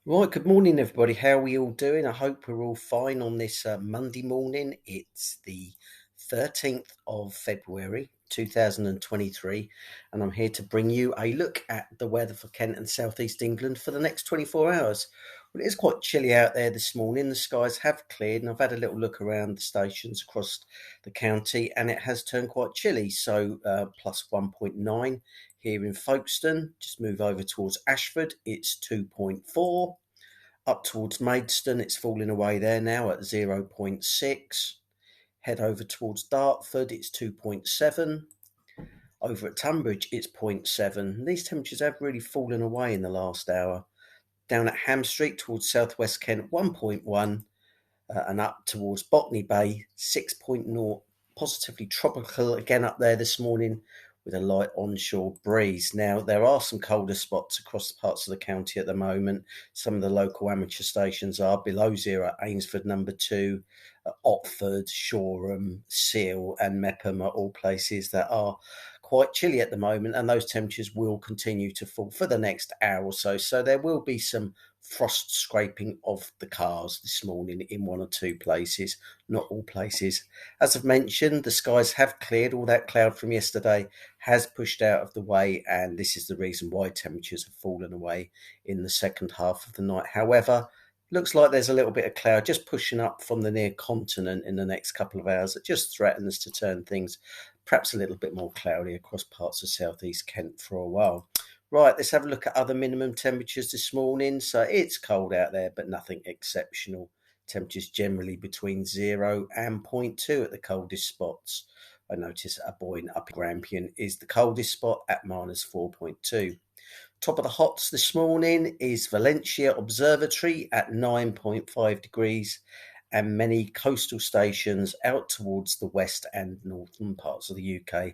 Right, good morning, everybody. How are we all doing? I hope we're all fine on this Monday morning. It's the 13th of February 2023, and I'm here to bring you a look at the weather for Kent and Southeast England for the next 24 hours. Well, it is quite chilly out there this morning. The skies have cleared, and I've had a little look around the stations across the county, and it has turned quite chilly. So, plus 1.9 here in Folkestone. Just move over towards Ashford, it's 2.4. Up towards Maidstone, it's falling away there now at 0.6. Head over towards Dartford, it's 2.7. Over at Tunbridge, it's zero point 0.7. These temperatures have really fallen away in the last hour. Down at Ham Street towards southwest Kent, 1.1. And up towards Botany Bay, 6.0. Positively tropical again up there this morning with a light onshore breeze. Now, there are some colder spots across the parts of the county at the moment. Some of the local amateur stations are below zero. Ainsford number 2, Otford, Shoreham, Seal and Mepham are all places that are quite chilly at the moment, and those temperatures will continue to fall for the next hour or so. So there will be some frost scraping of the cars this morning in one or two places, not all places. As I've mentioned, the skies have cleared. All that cloud from yesterday has pushed out of the way, and this is the reason why temperatures have fallen away in the second half of the night. However, looks like there's a little bit of cloud just pushing up from the near continent in the next couple of hours. That just threatens to turn things perhaps a little bit more cloudy across parts of southeast Kent for a while. Right, let's have a look at other minimum temperatures this morning. So it's cold out there, but nothing exceptional. Temperatures generally between 0 and zero point 0.2 at the coldest spots. I notice Aboyne up in Grampian is the coldest spot at minus 4.2. Top of the hots this morning is Valencia Observatory at 9.5 degrees, and many coastal stations out towards the west and northern parts of the UK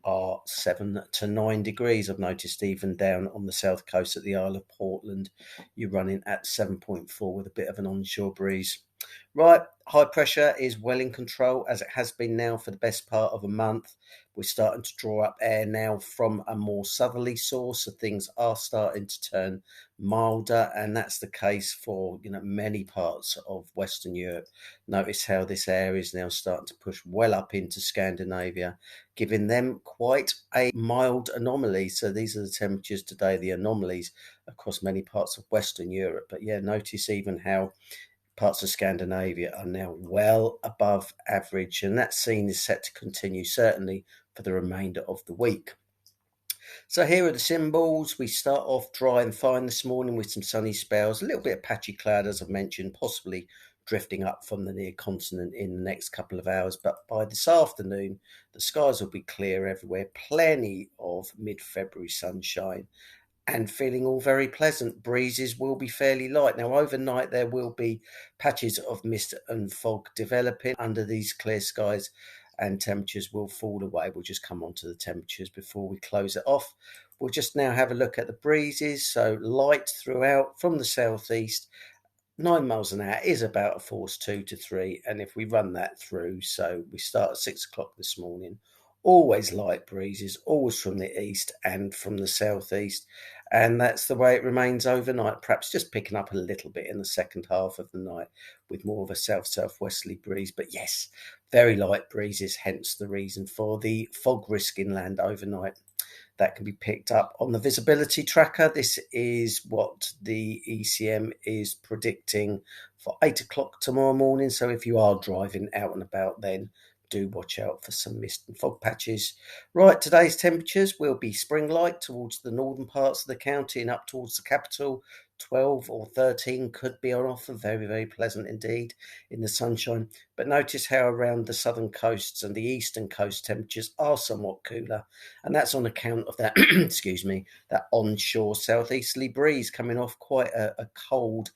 are 7 to 9 degrees. I've noticed even down on the south coast at the Isle of Portland, you're running at 7.4 with a bit of an onshore breeze. Right, high pressure is well in control as it has been now for the best part of a month. We're starting to draw up air now from a more southerly source, so things are starting to turn milder, and that's the case for many parts of Western Europe. Notice how this air is now starting to push well up into Scandinavia, giving them quite a mild anomaly. So these are the temperatures today, the anomalies across many parts of Western Europe. But yeah, notice even how parts of Scandinavia are now well above average, and that scene is set to continue certainly for the remainder of the week. So here are the symbols. We start off dry and fine this morning with some sunny spells, a little bit of patchy cloud, as I've mentioned, possibly drifting up from the near continent in the next couple of hours. But by this afternoon, the skies will be clear everywhere, plenty of mid-February sunshine, and feeling all very pleasant. Breezes will be fairly light. Now, overnight, there will be patches of mist and fog developing under these clear skies, and temperatures will fall away. We'll just come on to the temperatures before we close it off. We'll just now have a look at the breezes. So, light throughout from the southeast. 9 miles an hour is about a force 2 to 3. And if we run that through, so we start at 6 o'clock this morning, always light breezes, always from the east and from the southeast. And that's the way it remains overnight, perhaps just picking up a little bit in the second half of the night with more of a south-southwesterly breeze. But yes, very light breezes, hence the reason for the fog risk inland overnight. That can be picked up on the visibility tracker. This is what the ECM is predicting for 8 o'clock tomorrow morning. So if you are driving out and about, then do watch out for some mist and fog patches. Right, today's temperatures will be spring-like towards the northern parts of the county and up towards the capital. 12 or 13 could be on offer. Very, very pleasant indeed in the sunshine. But notice how around the southern coasts and the eastern coast temperatures are somewhat cooler. And that's on account of that, excuse me, that onshore southeasterly breeze coming off quite a cold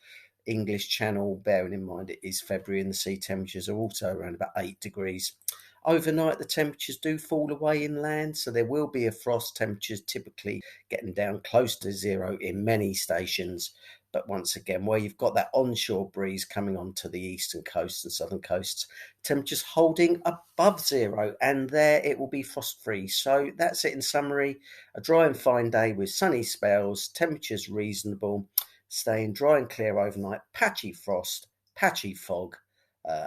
English Channel, bearing in mind it is February and the sea temperatures are also around about 8 degrees. Overnight, the temperatures do fall away inland, so there will be a frost. Temperatures typically getting down close to zero in many stations. But once again, where you've got that onshore breeze coming onto the eastern coast and southern coasts, temperatures holding above zero, and there it will be frost free. So that's it in summary. A dry and fine day with sunny spells, temperatures reasonable. staying dry and clear overnight, patchy frost, patchy fog,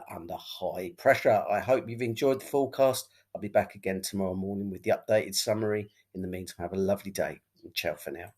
under high pressure. I hope you've enjoyed the forecast. I'll be back again tomorrow morning with the updated summary. In the meantime, have a lovely day. Ciao for now.